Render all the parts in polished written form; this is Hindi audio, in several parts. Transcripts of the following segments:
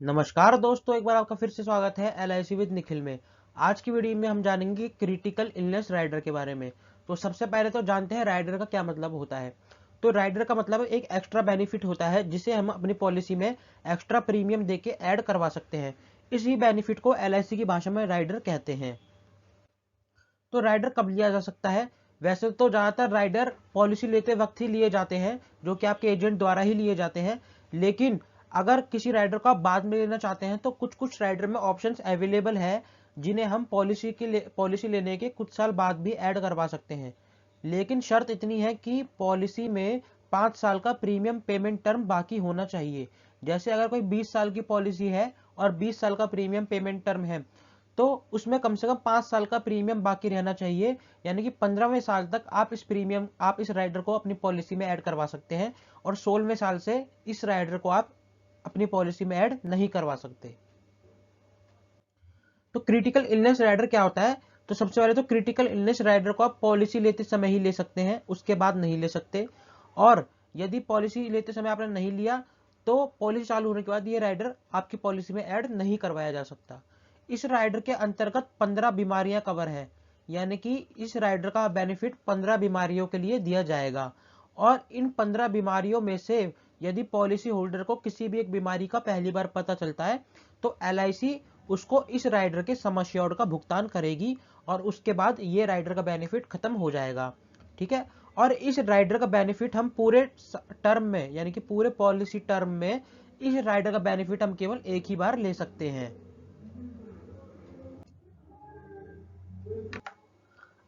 नमस्कार दोस्तों, एक बार आपका फिर से स्वागत है LIC विद निखिल में। आज की वीडियो में हम जानेंगे क्रिटिकल इलनेस राइडर के बारे में। तो सबसे पहले तो जानते हैं राइडर का क्या मतलब होता है। तो राइडर का मतलब एक एक्स्ट्रा बेनिफिट होता है जिसे हम अपनी पॉलिसी में एक्स्ट्रा प्रीमियम देके ऐड करवा सकते हैं। इसी बेनिफिट को LIC की भाषा में राइडर कहते हैं। तो राइडर कब लिया जा सकता है? वैसे तो ज़्यादातर राइडर पॉलिसी लेते वक्त ही लिए जाते हैं, जो कि आपके एजेंट द्वारा ही लिए जाते हैं। लेकिन अगर किसी राइडर को आप बाद में लेना चाहते हैं तो कुछ कुछ राइडर में ऑप्शंस अवेलेबल है जिन्हें हम पॉलिसी लेने के कुछ साल बाद भी ऐड करवा सकते हैं। लेकिन शर्त इतनी है कि पॉलिसी में 5 साल का प्रीमियम पेमेंट टर्म बाकी होना चाहिए। जैसे अगर कोई 20 साल की पॉलिसी है और 20 साल का प्रीमियम पेमेंट टर्म है, तो उसमें कम से कम 5 साल का प्रीमियम बाकी रहना चाहिए। यानी कि 15वें साल तक आप इस राइडर को अपनी पॉलिसी में ऐड करवा सकते हैं और 16वें साल से इस राइडर को आप अपनी पॉलिसी में ऐड नहीं करवा सकते। तो क्रिटिकल इलनेस राइडर क्या होता है? तो सबसे पहले तो क्रिटिकल इलनेस राइडर को आप पॉलिसी लेते समय ही ले सकते हैं, उसके बाद नहीं ले सकते। और यदि पॉलिसी लेते समय आपने नहीं लिया तो पॉलिसी चालू होने के बाद ये राइडर आपकी पॉलिसी में ऐड नहीं करवाया जा सकता। इस राइडर के अंतर्गत 15 बीमारियां कवर है, यानी कि इस राइडर का बेनिफिट 15 बीमारियों के लिए दिया जाएगा। और इन 15 बीमारियों में से यदि पॉलिसी होल्डर को किसी भी एक बीमारी का पहली बार पता चलता है तो LIC उसको इस राइडर के सम एश्योर्ड का भुगतान करेगी और उसके बाद ये राइडर का बेनिफिट खत्म हो जाएगा। ठीक है। और इस राइडर का बेनिफिट हम पूरे टर्म में, यानी कि पूरे पॉलिसी टर्म में इस राइडर का बेनिफिट हम केवल एक ही बार ले सकते हैं।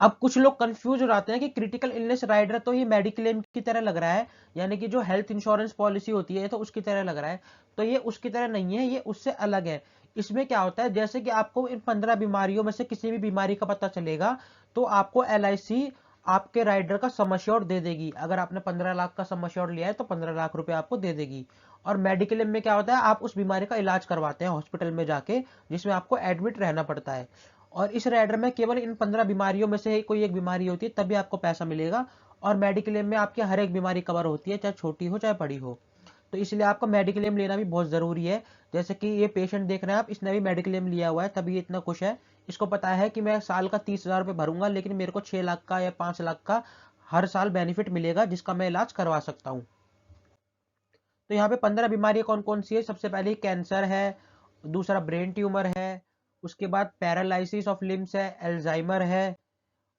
अब कुछ लोग कंफ्यूज हो जाते हैं कि क्रिटिकल इलनेस राइडर तो ये मेडिक्लेम की तरह लग रहा है, यानी कि जो हेल्थ इंश्योरेंस पॉलिसी होती है तो उसकी तरह लग रहा है। तो ये उसकी तरह नहीं है, ये उससे अलग है। इसमें क्या होता है, जैसे कि आपको इन 15 बीमारियों में से किसी भी बीमारी का पता चलेगा तो आपको LIC आपके राइडर का सम एश्योर्ड दे देगी। अगर आपने 15 लाख का सम एश्योर्ड लिया है तो 15 लाख रुपए आपको दे देगी। और मेडिक्लेम में क्या होता है, आप उस बीमारी का इलाज करवाते हैं हॉस्पिटल में जाके, जिसमें आपको एडमिट रहना पड़ता है। और इस राइडर में केवल इन 15 बीमारियों में से कोई एक बीमारी होती है तभी आपको पैसा मिलेगा। और मेडिक्लेम में आपकी हर एक बीमारी कवर होती है, चाहे छोटी हो चाहे बड़ी हो। तो इसलिए आपको मेडिक्लेम लेना भी बहुत जरूरी है। जैसे कि ये पेशेंट देख रहे हैं आप, इसने भी मेडिक्लेम लिया हुआ है तभी ये इतना खुश है। इसको पता है कि मैं साल का 30,000 रुपये भरूंगा, लेकिन मेरे को 6 लाख का या 5 लाख का हर साल बेनिफिट मिलेगा जिसका मैं इलाज करवा सकता हूँ। तो यहाँ पे 15 बीमारियां कौन कौन सी है? सबसे पहले कैंसर है, दूसरा ब्रेन ट्यूमर है, उसके बाद पैरालिसिस ऑफ लिम्स है, एल्जाइमर है,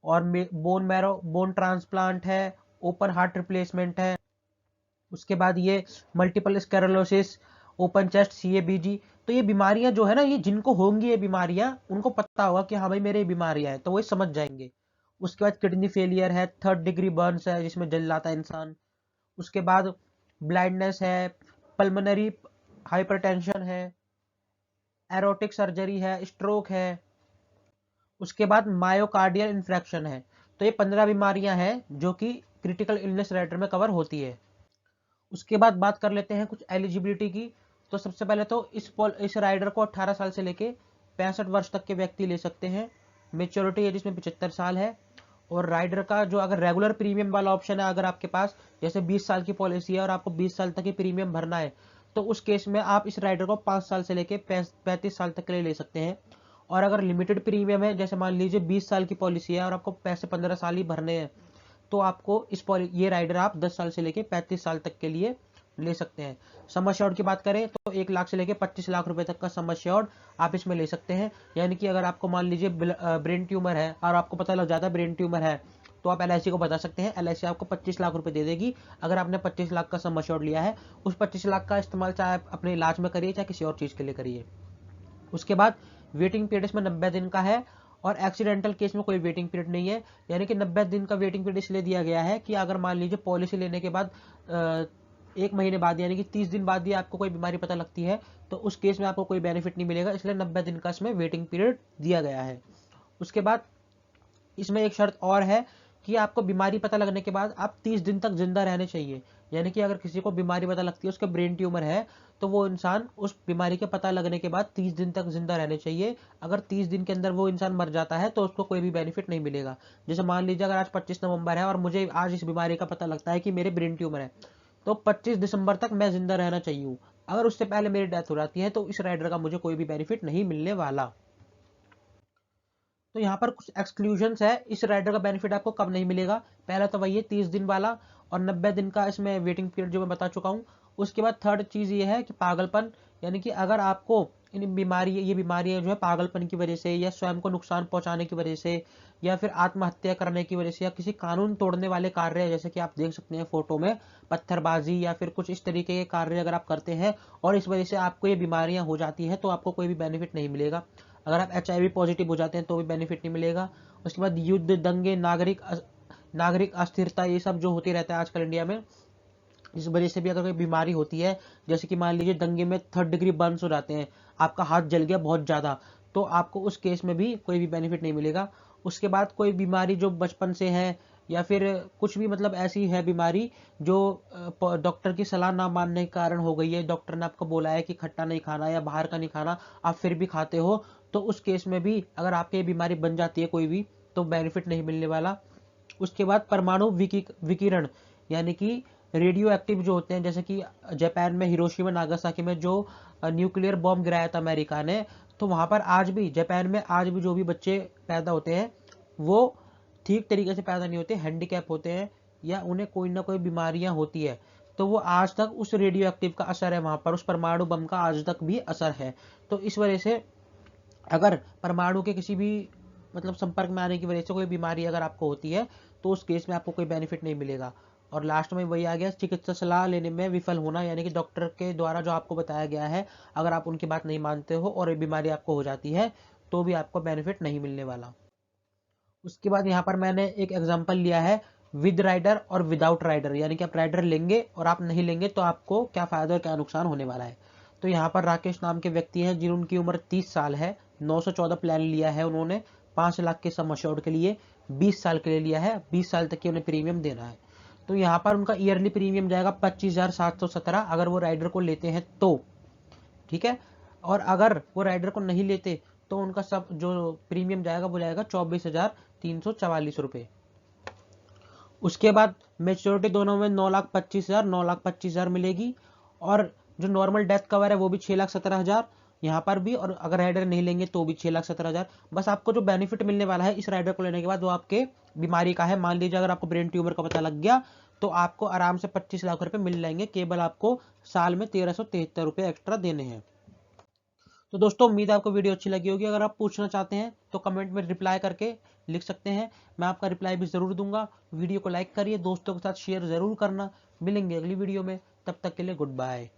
और बोन ट्रांसप्लांट है, ओपन हार्ट रिप्लेसमेंट है। उसके बाद ये multiple sclerosis, open chest, CABG। तो ये बीमारियां जो है ना, ये जिनको होंगी ये बीमारियां, उनको पता होगा कि हाँ भाई मेरे ये बीमारियां हैं, तो वो समझ जाएंगे। उसके बाद किडनी फेलियर है, 3rd डिग्री बर्न्स है जिसमें जल जाता है इंसान। उसके बाद ब्लाइंडनेस है, पल्मोनरी हाइपरटेंशन है, एरोटिक सर्जरी है, स्ट्रोक है। उसके बाद मायोकार्डियल इन्फ्रैक्शन है। तो ये 15 बीमारियां हैं जो कि क्रिटिकल इलनेस राइडर में कवर होती है। उसके बाद बात कर लेते हैं कुछ एलिजिबिलिटी की। तो सबसे पहले तो इस राइडर को 18 साल से लेके 65 वर्ष तक के व्यक्ति ले सकते हैं। मेच्योरिटी एज इसमें 75 साल है। और राइडर का जो अगर रेगुलर प्रीमियम वाला ऑप्शन है अगर आपके पास, जैसे 20 साल की पॉलिसी है और आपको 20 साल तक ही प्रीमियम भरना है, तो उस केस में आप इस राइडर को 5 साल से लेके 35 साल तक के लिए ले सकते हैं। और अगर लिमिटेड प्रीमियम है, जैसे मान लीजिए 20 साल की पॉलिसी है और आपको पैसे 15 साल ही भरने हैं, तो आपको ये राइडर आप 10 साल से लेके 35 साल तक के लिए ले सकते हैं। सम एश्योर्ड की बात करें तो 1 लाख से लेके 25 लाख रुपए तक का सम एश्योर्ड आप इसमें ले सकते हैं। यानी कि अगर आपको मान लीजिए ब्रेन ट्यूमर है और आपको पता लग जाता है ब्रेन ट्यूमर है, तो आप LIC को बता सकते हैं, LIC आपको 25 लाख रुपए दे देगी अगर आपने 25 लाख का सम एश्योर्ड लिया है। उस 25 लाख का इस्तेमाल चाहे आप अपने इलाज में करिए चाहे किसी और चीज के लिए करिए। उसके बाद वेटिंग पीरियड इसमें 90 दिन का है। और एक्सीडेंटल केस में कोई वेटिंग पीरियड नहीं है। यानी कि 90 दिन का वेटिंग पीरियड इसलिए दिया गया है कि अगर मान लीजिए पॉलिसी लेने के बाद 1 महीने बाद, यानी कि 30 दिन बाद भी आपको कोई बीमारी पता लगती है, तो उस केस में आपको कोई बेनिफिट नहीं मिलेगा, इसलिए 90 दिन का इसमें वेटिंग पीरियड दिया गया है। उसके बाद इसमें एक शर्त और है कि आपको बीमारी पता लगने के बाद आप 30 दिन तक जिंदा रहने चाहिए। यानी कि अगर किसी को बीमारी पता लगती है, उसके ब्रेन ट्यूमर है, तो वो इंसान उस बीमारी के पता लगने के बाद 30 दिन तक जिंदा रहने चाहिए। अगर 30 दिन के अंदर वो इंसान मर जाता है तो उसको कोई भी बेनिफिट नहीं मिलेगा। जैसे मान लीजिए अगर आज 25 नवंबर है और मुझे आज इस बीमारी का पता लगता है कि मेरे ब्रेन ट्यूमर है, तो 25 दिसंबर तक मैं जिंदा रहना चाहिए। अगर उससे पहले मेरी डेथ हो जाती है तो इस राइडर का मुझे कोई भी बेनिफिट नहीं मिलने वाला। तो यहाँ पर कुछ एक्सक्लूजन्स है, इस राइडर का बेनिफिट आपको कब नहीं मिलेगा। पहला तो वही है 30 दिन वाला, और 90 दिन का इसमें वेटिंग पीरियड जो मैं बता चुका हूँ। उसके बाद थर्ड चीज ये है कि पागलपन, यानी कि अगर आपको इन बीमारी ये बीमारियां जो है पागलपन की वजह से, या स्वयं को नुकसान पहुंचाने की वजह से, या फिर आत्महत्या करने की वजह से, या किसी कानून तोड़ने वाले कार्य, जैसे कि आप देख सकते हैं फोटो में पत्थरबाजी या फिर कुछ इस तरीके के कार्य अगर आप करते हैं और इस वजह से आपको ये बीमारियां हो जाती हैं, तो आपको कोई भी बेनिफिट नहीं मिलेगा। अगर आप HIV पॉजिटिव हो जाते हैं तो भी बेनिफिट नहीं मिलेगा। उसके बाद युद्ध, दंगे, नागरिक अस्थिरता, ये सब जो होती रहता है आजकल इंडिया में, इस वजह से भी अगर कोई बीमारी होती है, जैसे कि मान लीजिए दंगे में 3rd डिग्री बर्न्स हो जाते हैं, आपका हाथ जल गया बहुत ज्यादा, तो आपको उस केस में भी कोई भी बेनिफिट नहीं मिलेगा। उसके बाद कोई बीमारी जो बचपन से है, या फिर कुछ भी मतलब ऐसी है बीमारी जो डॉक्टर की सलाह ना मानने के कारण हो गई है, डॉक्टर ने आपको बोला है कि खट्टा नहीं खाना या बाहर का नहीं खाना, आप फिर भी खाते हो, तो उस केस में भी अगर आपकी बीमारी बन जाती है कोई भी, तो बेनिफिट नहीं मिलने वाला। उसके बाद परमाणु विकिरण, यानी कि रेडियो एक्टिव जो होते हैं, जैसे कि जापान में हिरोशिमा नागासाकी में जो न्यूक्लियर बॉम्ब गिराया था अमेरिका ने, तो वहां पर आज भी जापान में आज भी जो भी बच्चे पैदा होते हैं वो ठीक तरीके से पैदा नहीं होते, हैंडीकैप होते हैं, या उन्हें कोई ना कोई बीमारियां होती है, तो वो आज तक उस रेडियो एक्टिव का असर है, वहां पर उस परमाणु बम का आज तक भी असर है। तो इस वजह से अगर परमाणु के किसी भी मतलब संपर्क में आने की वजह से कोई बीमारी अगर आपको होती है, तो उस केस में आपको कोई बेनिफिट नहीं मिलेगा। और लास्ट में वही आ गया चिकित्सा सलाह लेने में विफल होना, यानी कि डॉक्टर के द्वारा जो आपको बताया गया है, अगर आप उनकी बात नहीं मानते हो और ये बीमारी आपको हो जाती है, तो भी आपको बेनिफिट नहीं मिलने वाला। उसके बाद यहाँ पर मैंने एक एग्जांपल लिया है विद राइडर और विदाउट राइडर, यानी कि आप राइडर लेंगे और आप नहीं लेंगे तो आपको क्या फायदा और क्या नुकसान होने वाला है। तो यहाँ पर राकेश नाम के व्यक्ति हैं जिनकी उम्र 30 साल है, 914 प्लान लिया है उन्होंने 5 लाख के सम अश्योर्ड के लिए, 20 साल के लिए लिया है, 20 साल तक की उन्हें प्रीमियम देना है। तो यहाँ पर उनका ईयरली प्रीमियम जाएगा 25,717 अगर वो राइडर को लेते हैं तो, ठीक है। और अगर वो राइडर को नहीं लेते तो उनका सब जो प्रीमियम जाएगा वो जाएगा 24,344 रुपये। उसके बाद मेच्योरिटी दोनों में 9,25,000 मिलेगी, और जो नॉर्मल डेथ कवर है वो भी 6,17,000 यहाँ पर भी, और अगर राइडर नहीं लेंगे तो भी 6,17,000। बस आपको जो बेनिफिट मिलने वाला है इस राइडर को लेने के बाद वो आपके बीमारी का है। मान लीजिए अगर आपको ब्रेन ट्यूमर का पता लग गया तो आपको आराम से 25 लाख रुपए मिल जाएंगे, केवल आपको साल में 1,373 रुपये एक्स्ट्रा देने हैं। तो दोस्तों उम्मीद है आपको वीडियो अच्छी लगी होगी। अगर आप पूछना चाहते हैं तो कमेंट में रिप्लाई करके लिख सकते हैं, मैं आपका रिप्लाई भी जरूर दूंगा। वीडियो को लाइक करिए, दोस्तों के साथ शेयर जरूर करना। मिलेंगे अगली वीडियो में, तब तक के लिए गुड बाय।